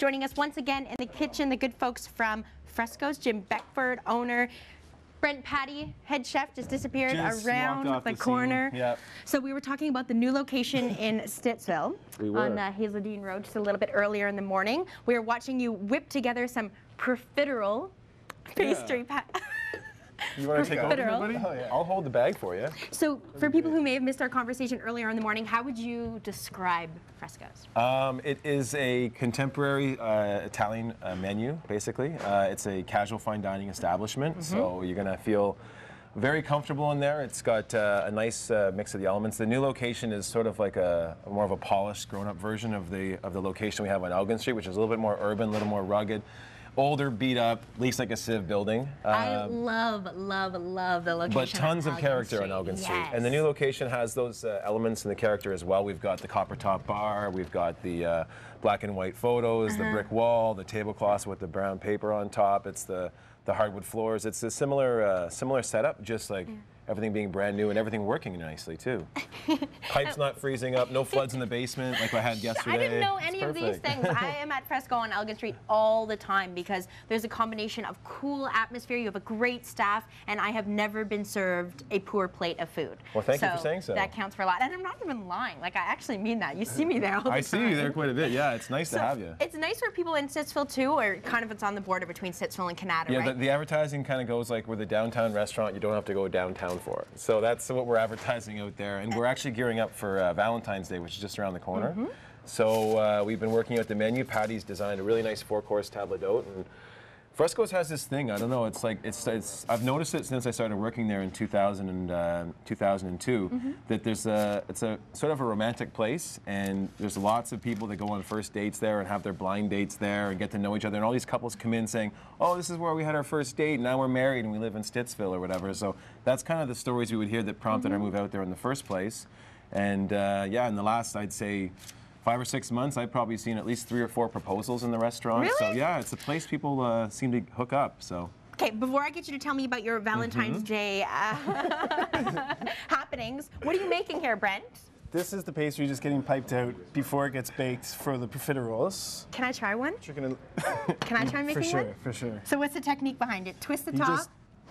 Joining us once again in the kitchen, the good folks from Fresco's, Jim Beckford, owner. Brent Patty, head chef, just disappeared around the corner. Yep. So we were talking about the new location in Stittsville on Hazeldean Road just a little bit earlier in the morning. We were watching you whip together some profiterole pastry. You want to take over, buddy? Oh, yeah. I'll hold the bag for you. So for people who may have missed our conversation earlier in the morning, how would you describe Fresco's? It is a contemporary Italian menu, basically. It's a casual fine dining establishment, so you're going to feel very comfortable in there. It's got a nice mix of the elements. The new location is sort of like a more of a polished, grown-up version of the location we have on Elgin Street, which is a little bit more urban, a little more rugged. Older, beat up, looks like a Civ building. I love the location. But tons of character on Elgin Street. And the new location has those elements in the character as well. We've got the copper top bar, we've got the black and white photos, the brick wall, the tablecloths with the brown paper on top. It's the hardwood floors. It's a similar setup, just like everything being brand new and everything working nicely too. Pipes not freezing up, no floods in the basement like I had yesterday. I didn't know any of these things. I am at Fresco on Elgin Street all the time because there's a combination of cool atmosphere, you have a great staff, and I have never been served a poor plate of food. Well, thank you for saying so. That counts for a lot. And I'm not even lying. Like, I actually mean that. You see me there all the time. I see you there quite a bit. Yeah, it's nice to have you. It's nice for people in Stittsville too, or kind of it's on the border between Stittsville and Canada, right? Yeah, the advertising kind of goes like we're the downtown restaurant you don't have to go downtown for. So that's what we're advertising out there. And we're actually gearing up for Valentine's Day, which is just around the corner. So we've been working out the menu. Patty's designed a really nice 4-course table d'hote. And Fresco's has this thing, I don't know, it's like, I've noticed it since I started working there in 2002, that it's a sort of a romantic place, and there's lots of people that go on first dates there and have their blind dates there and get to know each other, and all these couples come in saying, oh, this is where we had our first date, and now we're married and we live in Stittsville or whatever. So that's kind of the stories we would hear that prompted our move out there in the first place. And yeah, in the last, I'd say, 5 or 6 months, I've probably seen at least 3 or 4 proposals in the restaurant. Really? So yeah, it's a place people seem to hook up. So. Okay, before I get you to tell me about your Valentine's Day happenings, what are you making here, Brent? This is the pastry just getting piped out before it gets baked for the profiteroles. Can I try one? You're gonna Can I try making one? For sure. So what's the technique behind it? Twist the top?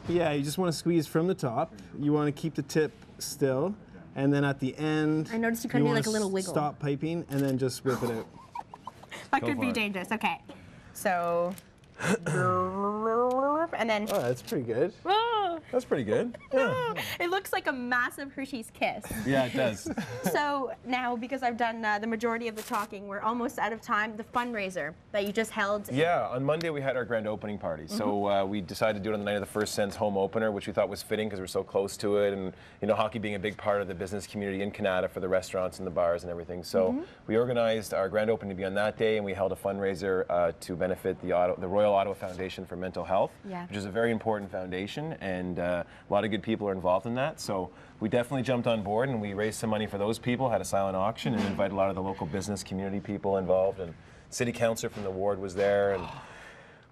You just want to squeeze from the top. You want to keep the tip still. And then at the end, I noticed you couldn't do like a little wiggle. Stop piping and then just whip it out. That could be dangerous. Okay. So, and then. Oh, that's pretty good. That's pretty good. Yeah. It looks like a massive Hershey's Kiss. Yeah, it does. So now, because I've done the majority of the talking, we're almost out of time. The fundraiser that you just held. Yeah, on Monday we had our grand opening party. So we decided to do it on the night of the First Sense home opener, which we thought was fitting because we're so close to it, and you know, hockey being a big part of the business community in Canada for the restaurants and the bars and everything. So we organized our grand opening to be on that day, and we held a fundraiser to benefit the Royal Ottawa Foundation for Mental Health, which is a very important foundation, and a lot of good people are involved in that. So we definitely jumped on board, and we raised some money for those people, had a silent auction, and invited a lot of the local business community people involved, and city councilor from the ward was there, and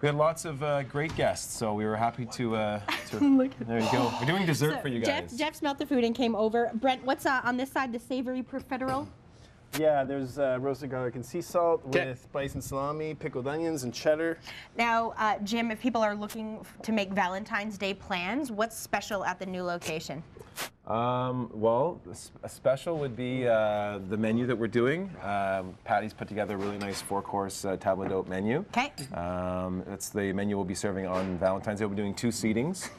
we had lots of great guests, so we were happy to there you go. We're doing dessert for you guys. Jeff smelled the food and came over. Brent, what's on this side, the savory profiterole? Yeah, there's roasted garlic and sea salt with bison salami, pickled onions, and cheddar. Now, Jim, if people are looking to make Valentine's Day plans, what's special at the new location? Well, a special would be the menu that we're doing. Patty's put together a really nice 4-course table d'hote menu. Okay. That's the menu we'll be serving on Valentine's Day. We'll be doing 2 seatings.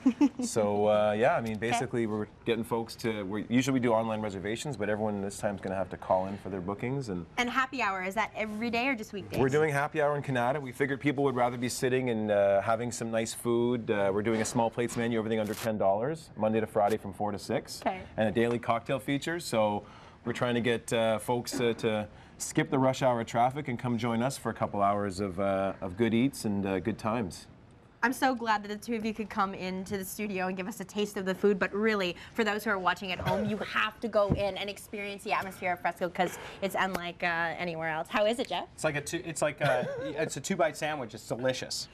So yeah, I mean, basically we're getting folks to. Usually we do online reservations, but everyone this time is going to have to call in for their bookings. And happy hour, is that every day or just weekdays? We're doing happy hour in Canada. We figured people would rather be sitting and having some nice food. We're doing a small plates menu, everything under $10, Monday to Friday from 4 to 6. Okay. And a daily cocktail feature. So we're trying to get folks to skip the rush hour traffic and come join us for a couple hours of good eats and good times. I'm so glad that the two of you could come into the studio and give us a taste of the food, but really, for those who are watching at home, you have to go in and experience the atmosphere of Fresco because it's unlike anywhere else. How is it, Jeff? It's like it's a 2-bite sandwich. It's delicious.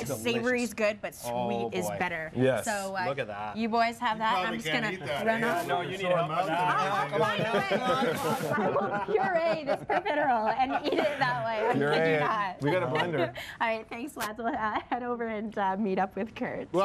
Savory is good, but sweet is better. Yes. So Look at that. You boys have that. probably I'm just can't gonna eat that, run eh? off. No, you need help with that. I will puree this profiterole and eat it that way. I kid you not. We got a blender. All right, thanks, lads. We'll head over and meet up with Kurt.